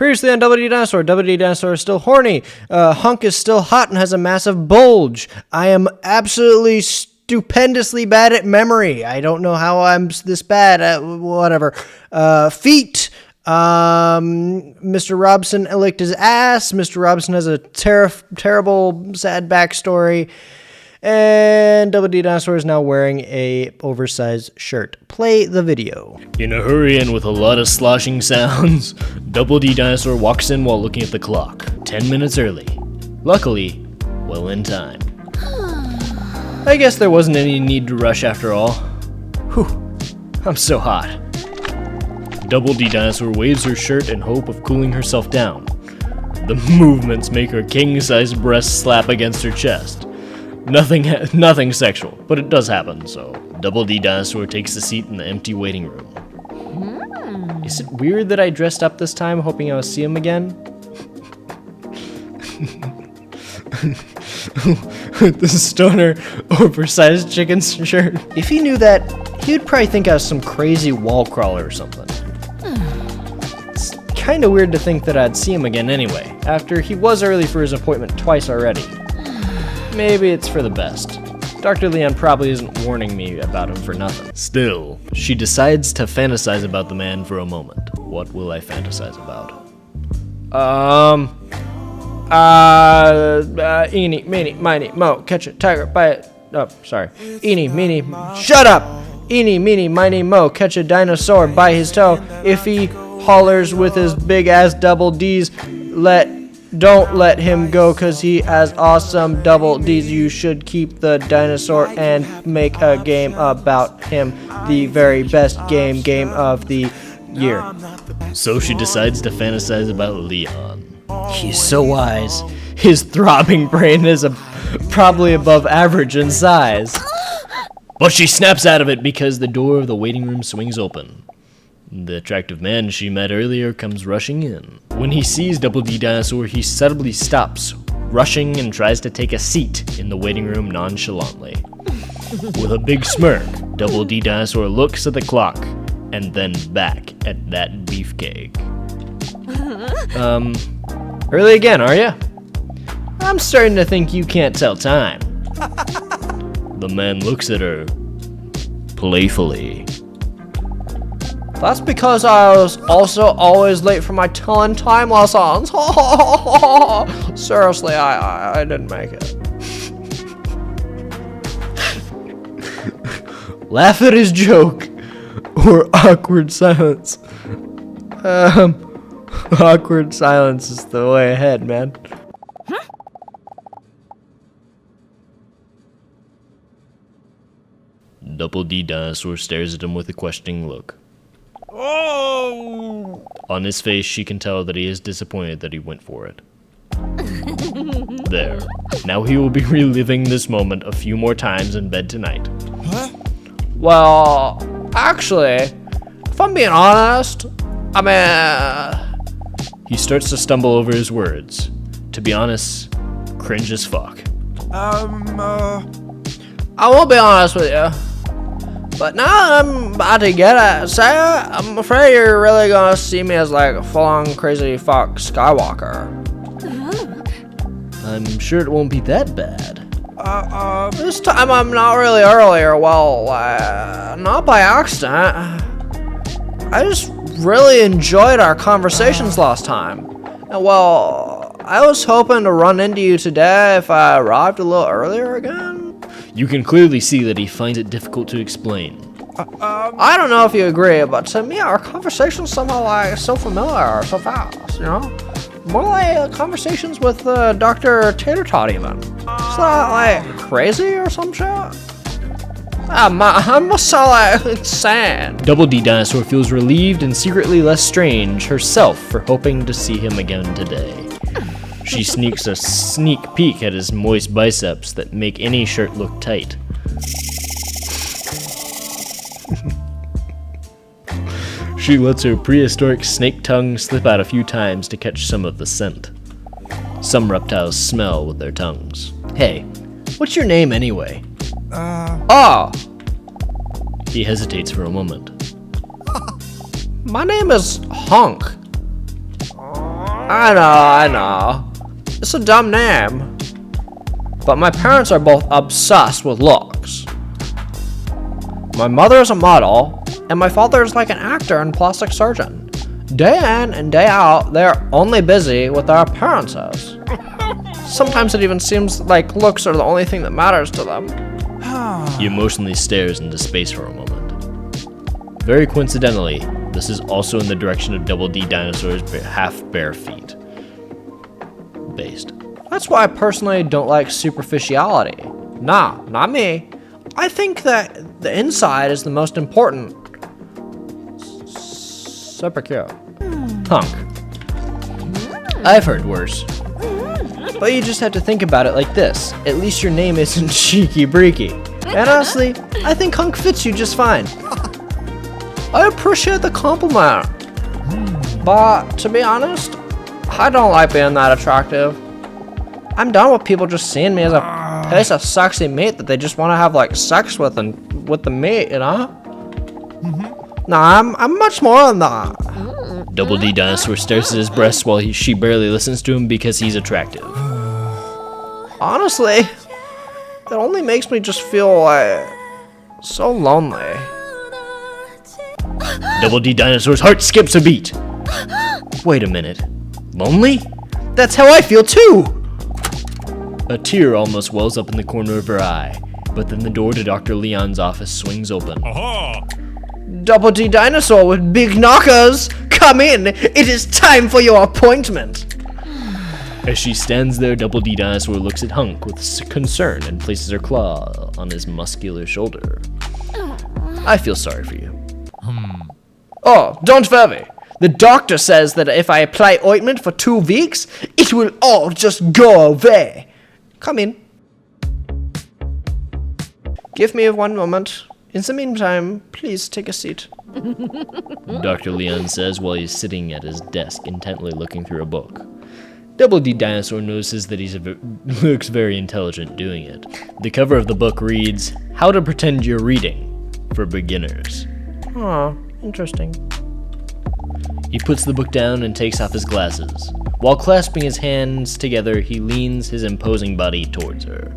Previously on WD Dinosaur, WD Dinosaur is still horny. Hunk is still hot and has a massive bulge. I am absolutely stupendously bad at memory. I don't know how I'm this bad at whatever. Feet. Mr. Robson licked his ass. Mr. Robson has a terrible, sad backstory. And WD Dinosaur is now wearing a oversized shirt. Play the video. In a hurry and with a lot of sloshing sounds, Double D Dinosaur walks in while looking at the clock. 10 minutes early. Luckily, well in time. I guess there wasn't any need to rush after all. Whew, I'm so hot. Double D Dinosaur waves her shirt in hope of cooling herself down. The movements make her king-sized breasts slap against her chest. Nothing sexual, but it does happen, so Double D Dinosaur takes a seat in the empty waiting room. Is it weird that I dressed up this time hoping I would see him again? With the stoner oversized chicken shirt. If he knew that, he would probably think I was some crazy wall crawler or something. It's kinda weird to think that I'd see him again anyway, after he was early for his appointment twice already. Maybe it's for the best. Dr. Leon probably isn't warning me about him for nothing. Still, she decides to fantasize about the man for a moment. What will I fantasize about? Eeny, meeny, miny, mo, catch a tiger by it. Oh, sorry. Eeny, meeny, shut up! Eeny, meeny, miny, mo, catch a dinosaur by his toe. If he hollers with his big ass double D's, don't let him go, cause he has awesome double D's. You should keep the dinosaur and make a game about him. The very best game of the year. So she decides to fantasize about Leon. He's so wise. His throbbing brain is probably above average in size. But she snaps out of it because the door of the waiting room swings open. The attractive man she met earlier comes rushing in. When he sees Double D Dinosaur, he suddenly stops, rushing and tries to take a seat in the waiting room nonchalantly. With a big smirk, Double D Dinosaur looks at the clock and then back at that beefcake. Early again, are ya? I'm starting to think you can't tell time. The man looks at her playfully. That's because I was also always late for my telling time lessons. Seriously, I didn't make it. Laugh at his joke or awkward silence. Awkward silence is the way ahead, man. Double D Dinosaur stares at him with a questioning look. Oh! On his face, she can tell that he is disappointed that he went for it. There. Now he will be reliving this moment a few more times in bed tonight. Huh? Well, actually, if I'm being honest, He starts to stumble over his words. To be honest, cringe as fuck. I will be honest with you. But now that I'm about to get at Sarah, I'm afraid you're really gonna see me as like a full-on crazy fuck Skywalker. I'm sure it won't be that bad. This time I'm not really earlier. Well, not by accident. I just really enjoyed our conversations last time. And well, I was hoping to run into you today if I arrived a little earlier again. You can clearly see that he finds it difficult to explain. I don't know if you agree, but to me our conversations somehow like so familiar, so fast, you know? More like conversations with Dr. Tater Tot even. Is that like crazy or some shit? I must sound like insane. Double D Dinosaur feels relieved and secretly less strange herself for hoping to see him again today. She sneaks a sneak peek at his moist biceps that make any shirt look tight. She lets her prehistoric snake tongue slip out a few times to catch some of the scent. Some reptiles smell with their tongues. Hey, what's your name anyway? He hesitates for a moment. My name is Hunk. I know. It's a dumb name. But my parents are both obsessed with looks. My mother is a model, and my father is like an actor and plastic surgeon. Day in and day out, they're only busy with their appearances. Sometimes it even seems like looks are the only thing that matters to them. He emotionally stares into space for a moment. Very coincidentally, this is also in the direction of Double D Dinosaur's half-bare feet. Based. That's why I personally don't like superficiality. Nah, not me. I think that the inside is the most important. Super cute. Hunk. I've heard worse. But you just have to think about it like this. At least your name isn't Cheeky Breaky. And honestly, I think Hunk fits you just fine. I appreciate the compliment. But to be honest, I don't like being that attractive. I'm done with people just seeing me as a piece of sexy meat that they just want to have like sex with and with the meat, you know? Nah, I'm much more than that. Double D Dinosaur stares at his breasts while she barely listens to him because he's attractive. Honestly, it only makes me just feel like so lonely. Double D Dinosaur's heart skips a beat. Wait a minute. Lonely? That's how I feel too! A tear almost wells up in the corner of her eye, but then the door to Dr. Leon's office swings open. Double D Dinosaur with big knockers! Come in! It is time for your appointment! As she stands there, Double D Dinosaur looks at Hunk with concern and places her claw on his muscular shoulder. I feel sorry for you. Oh, don't worry. The doctor says that if I apply ointment for 2 weeks, it will all just go away. Come in. Give me 1 moment. In the meantime, please take a seat. Dr. Leon says while he's sitting at his desk intently looking through a book. Double D Dinosaur notices that he looks very intelligent doing it. The cover of the book reads, How to Pretend You're Reading for Beginners. Oh, interesting. He puts the book down and takes off his glasses. While clasping his hands together, he leans his imposing body towards her.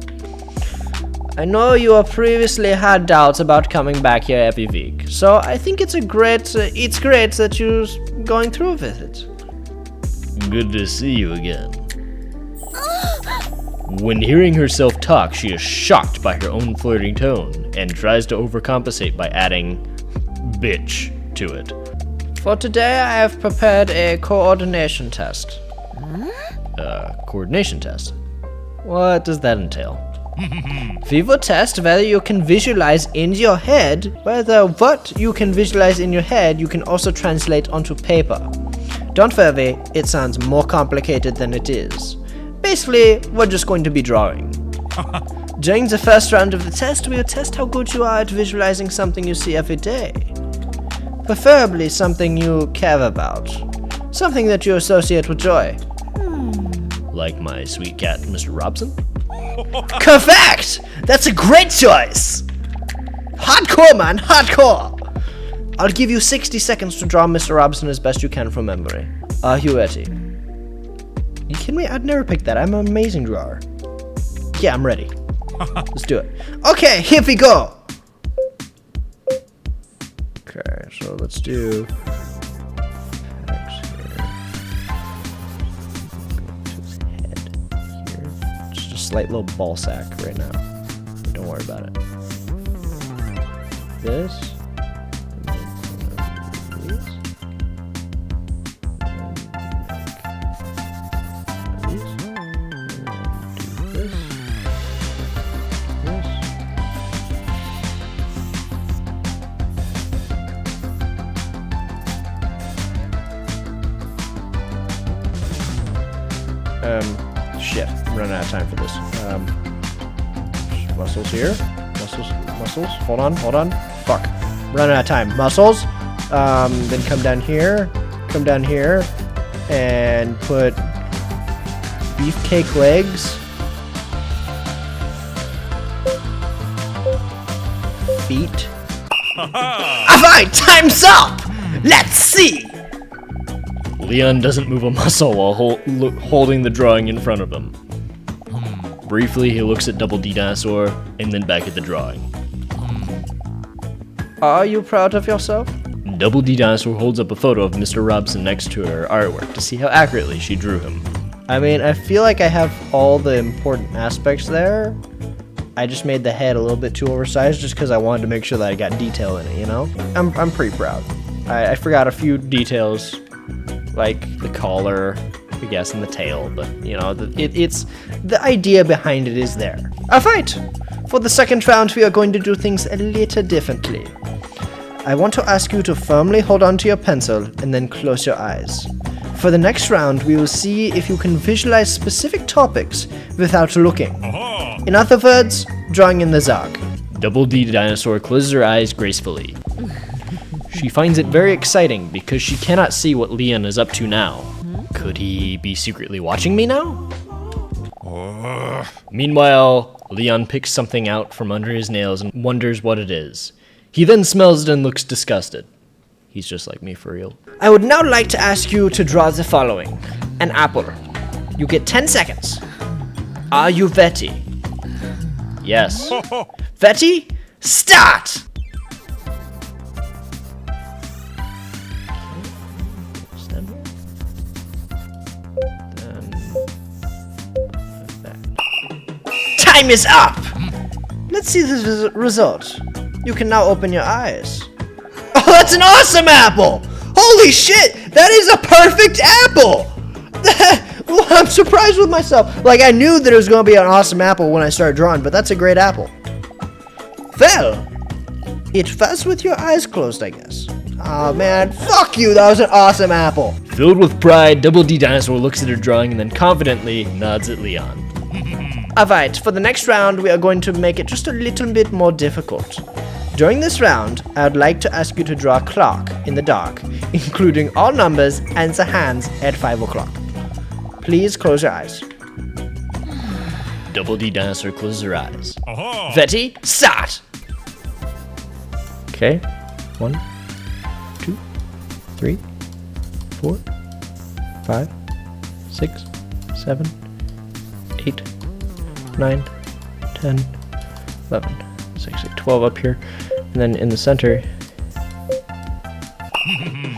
I know you have previously had doubts about coming back here every week, so I think it's great that you're going through with it. Good to see you again. When hearing herself talk, she is shocked by her own flirting tone and tries to overcompensate by adding bitch to it. For today, I have prepared a coordination test. Coordination test? What does that entail? We will test whether you can visualize in your head, whether what you can visualize in your head you can also translate onto paper. Don't worry, it sounds more complicated than it is. Basically, we're just going to be drawing. During the first round of the test, we will test how good you are at visualizing something you see every day. Preferably something you care about. Something that you associate with joy. Like my sweet cat, Mr. Robson? Correct! That's a great choice! Hardcore, man, hardcore! I'll give you 60 seconds to draw Mr. Robson as best you can from memory. Are you ready? You kidding me? I'd never pick that. I'm an amazing drawer. Yeah, I'm ready. Let's do it. Okay, here we go! Okay, so let's do X here. Go to his head here. Just a slight little ball sack right now. Don't worry about it. This. And then these. And these. And then do this. This. Shit, I'm running out of time for this. Muscles here. Muscles. Hold on. Fuck. I'm running out of time. Muscles. Then come down here, and put beefcake legs. Feet. Alright, time's up! Let's see! Leon doesn't move a muscle while holding the drawing in front of him. Briefly, he looks at Double D Dinosaur and then back at the drawing. Are you proud of yourself? Double D Dinosaur holds up a photo of Mr. Robson next to her artwork to see how accurately she drew him. I mean, I feel like I have all the important aspects there. I just made the head a little bit too oversized just because I wanted to make sure that I got detail in it, you know? I'm pretty proud. I forgot a few details, like the collar, I guess, and the tail, but, you know, it's the idea behind it is there. A fight! For the second round, we are going to do things a little differently. I want to ask you to firmly hold on to your pencil and then close your eyes. For the next round, we will see if you can visualize specific topics without looking. In other words, drawing in the dark. Double D Dinosaur closes her eyes gracefully. She finds it very exciting because she cannot see what Leon is up to now. Could he be secretly watching me now? Meanwhile, Leon picks something out from under his nails and wonders what it is. He then smells it and looks disgusted. He's just like me for real. I would now like to ask you to draw the following. An apple. You get 10 seconds. Are you ready? Yes. Ready? Start! Time is up! Let's see the result. You can now open your eyes. Oh, that's an awesome apple! Holy shit! That is a perfect apple! Well, I'm surprised with myself. Like, I knew that it was going to be an awesome apple when I started drawing, but that's a great apple. Well, it fell with your eyes closed, I guess. Oh man, fuck you, that was an awesome apple. Filled with pride, Double D Dinosaur looks at her drawing and then confidently nods at Leon. Alright, for the next round, we are going to make it just a little bit more difficult. During this round, I would like to ask you to draw a clock in the dark, including all numbers and the hands at 5 o'clock. Please close your eyes. Double D Dinosaur closes her eyes. Ready? Start! Okay. 1, 2, 3, 4, 5, 6, 7, 8, 9, 10, 11. It's actually 12 up here. And then in the center.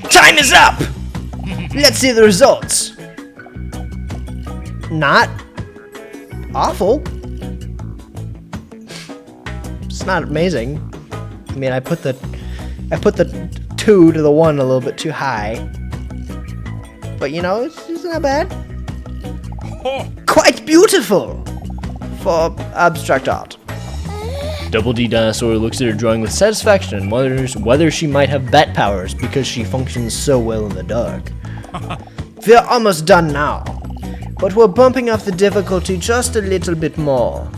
Time is up! Let's see the results. Not awful. It's not amazing. I mean, I put the 2 to the 1 a little bit too high. But you know, it's not bad. Quite beautiful for abstract art. Double D Dinosaur looks at her drawing with satisfaction and wonders whether she might have bat powers because she functions so well in the dark. We're almost done now, but we're bumping up the difficulty just a little bit more.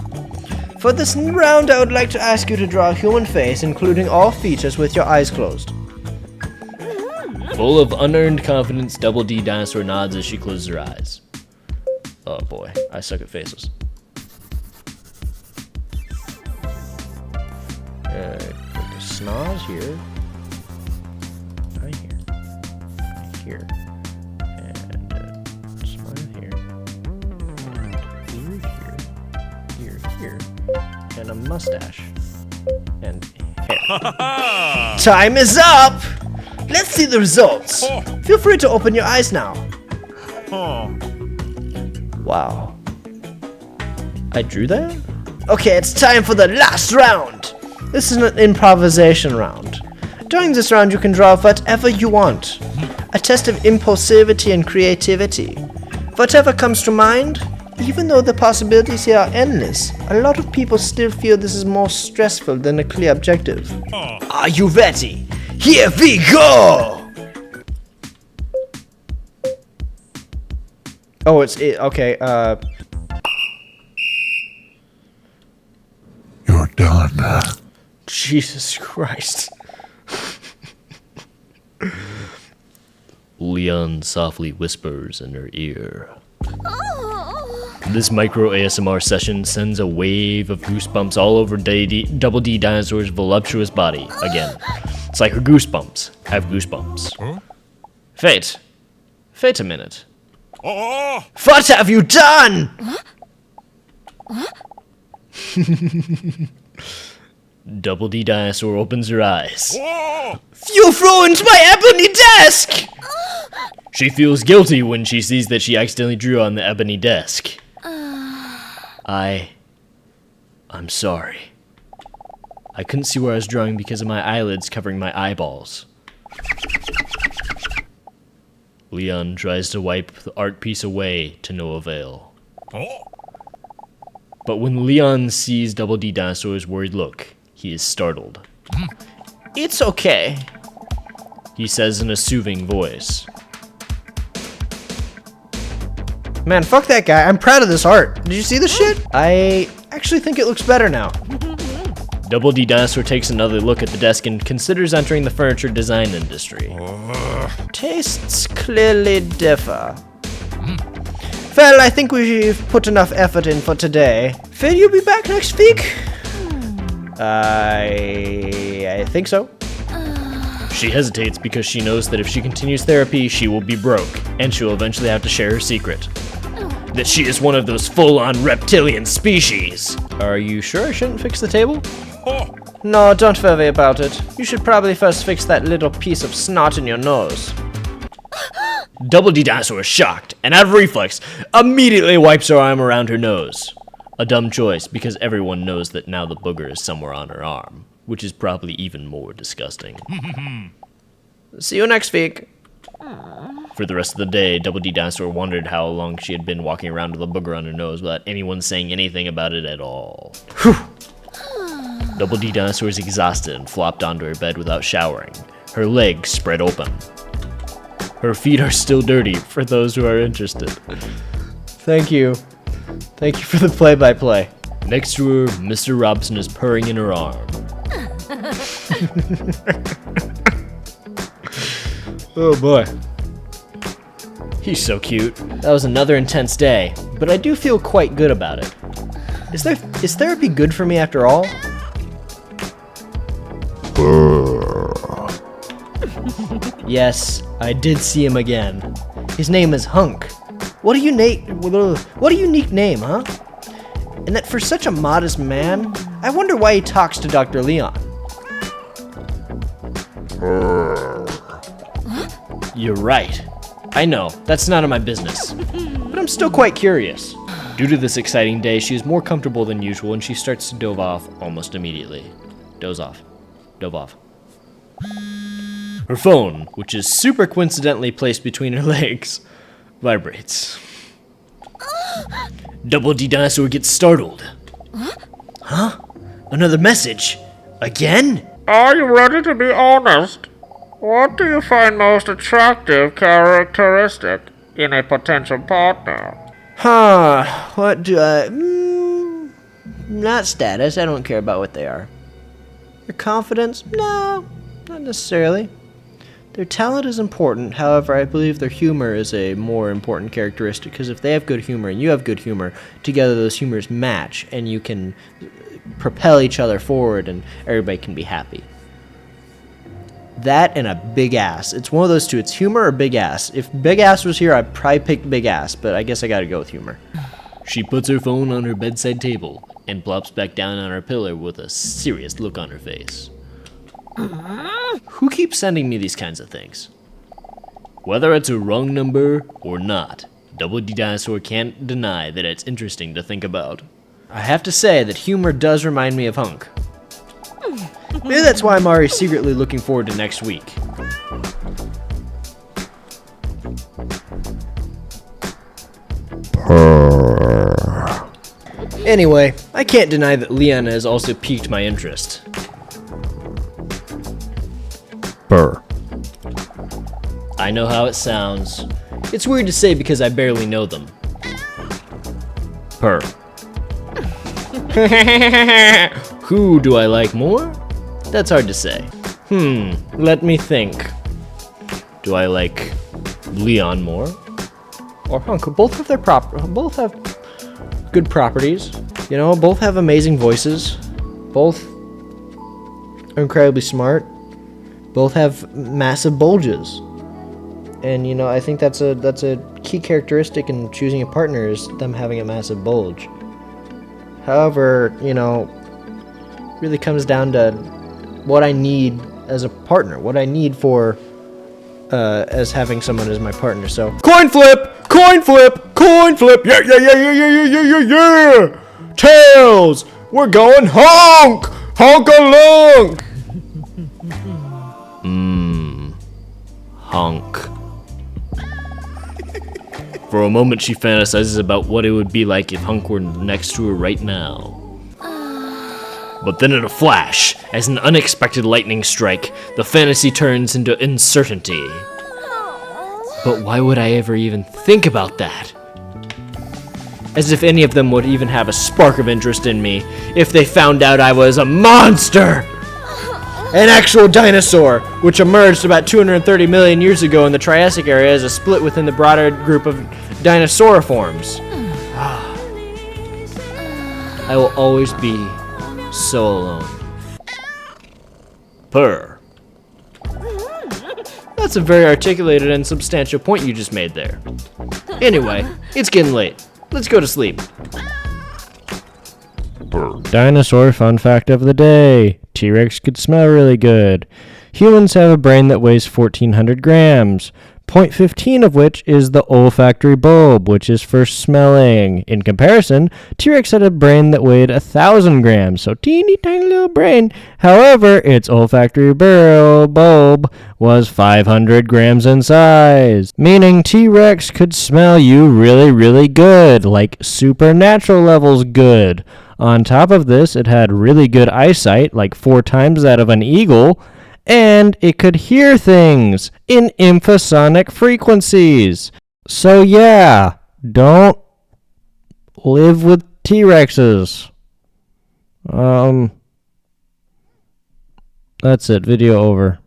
For this round, I would like to ask you to draw a human face, including all features with your eyes closed. Full of unearned confidence, Double D Dinosaur nods as she closes her eyes. Oh boy, I suck at faces. Put the snaz here. Right here. Right here. And smile here. And ear here. Here. And a mustache. And hair. Time is up! Let's see the results. Feel free to open your eyes now. Wow. I drew that? Okay, it's time for the last round. This is an improvisation round. During this round, you can draw whatever you want. A test of impulsivity and creativity. Whatever comes to mind, even though the possibilities here are endless, a lot of people still feel this is more stressful than a clear objective. Are you ready? Here we go! Oh, okay, You're done. Jesus Christ. Leon softly whispers in her ear. This micro ASMR session sends a wave of goosebumps all over Double D Dinosaur's voluptuous body. Again, it's like her goosebumps have goosebumps. Fate, Wait a minute. What have you done? Double D Dinosaur opens her eyes. You've ruined my ebony desk! She feels guilty when she sees that she accidentally drew on the ebony desk. I'm sorry. I couldn't see where I was drawing because of my eyelids covering my eyeballs. Leon tries to wipe the art piece away to no avail. But when Leon sees Double D Dinosaur's worried look, he is startled. It's okay. He says in a soothing voice. Man, fuck that guy. I'm proud of this art. Did you see this shit? I actually think it looks better now. Double D Dinosaur takes another look at the desk and considers entering the furniture design industry. Tastes clearly differ. Well, I think we've put enough effort in for today. Will you be back next week? I think so. She hesitates because she knows that if she continues therapy, she will be broke, and she will eventually have to share her secret. That she is one of those full-on reptilian species. Are you sure I shouldn't fix the table? No, don't worry about it. You should probably first fix that little piece of snot in your nose. Double D Dinosaur is shocked, and out of reflex, immediately wipes her arm around her nose. A dumb choice, because everyone knows that now the booger is somewhere on her arm, which is probably even more disgusting. See you next week. For the rest of the day, Double D Dinosaur wondered how long she had been walking around with a booger on her nose without anyone saying anything about it at all. Double D Dinosaur is exhausted and flopped onto her bed without showering, her legs spread open. Her feet are still dirty, for those who are interested. Thank you. Thank you for the play-by-play. Next to her, Mr. Robson is purring in her arm. Oh boy. He's so cute. That was another intense day, but I do feel quite good about it. Is therapy good for me after all? Yes, I did see him again. His name is Hunk. What a unique name, huh? And that for such a modest man, I wonder why he talks to Dr. Leon. You're right. I know, that's none of my business. But I'm still quite curious. Due to this exciting day, she is more comfortable than usual and she starts to doze off almost immediately. Doze off. Dove off. Her phone, which is super coincidentally placed between her legs, vibrates. Double D Dinosaur gets startled. Huh? Another message? Again? Are you ready to be honest? What do you find most attractive characteristic in a potential partner? Huh, what do I... not status, I don't care about what they are. Their confidence? No, not necessarily. Their talent is important, however, I believe their humor is a more important characteristic, because if they have good humor and you have good humor, together those humors match, and you can propel each other forward, and everybody can be happy. That and a big ass. It's one of those two. It's humor or big ass. If big ass was here, I'd probably pick big ass, but I guess I gotta go with humor. She puts her phone on her bedside table and plops back down on her pillow with a serious look on her face. Who keeps sending me these kinds of things? Whether it's a wrong number or not, Double D Dinosaur can't deny that it's interesting to think about. I have to say that humor does remind me of Hunk. Maybe that's why I'm already secretly looking forward to next week. Anyway, I can't deny that Leon has also piqued my interest. Burr. I know how it sounds. It's weird to say because I barely know them. Purr. Who do I like more? That's hard to say. Let me think. Do I like Leon more? Or Hunk? Both have good properties. You know, both have amazing voices. Both are incredibly smart. Both have massive bulges. And, you know, I think that's a key characteristic in choosing a partner is them having a massive bulge. However, you know, really comes down to what I need as a partner, what I need for as having someone as my partner. So Coin flip! Coin flip! Coin flip! Yeah, yeah, yeah, yeah, yeah, yeah, yeah, yeah, yeah! Tails! We're going honk! Honk-a-lunk! Honk. For a moment, she fantasizes about what it would be like if Hunk were next to her right now. But then in a flash, as an unexpected lightning strike, the fantasy turns into uncertainty. But why would I ever even think about that? As if any of them would even have a spark of interest in me if they found out I was a monster! An actual dinosaur, which emerged about 230 million years ago in the Triassic area as a split within the broader group of dinosauriforms. I will always be so alone. Purr. That's a very articulated and substantial point you just made there. Anyway, it's getting late. Let's go to sleep. Dinosaur fun fact of the day. T-Rex could smell really good. Humans have a brain that weighs 1,400 grams. 0.15 of which is the olfactory bulb, which is for smelling. In comparison, T-Rex had a brain that weighed 1,000 grams, so teeny tiny little brain. However, its olfactory bulb was 500 grams in size, meaning T-Rex could smell you really, really good, like supernatural levels good. On top of this, it had really good eyesight, like 4 times that of an eagle, and it could hear things in infrasonic frequencies. So yeah, don't live with T-Rexes. That's it. Video over.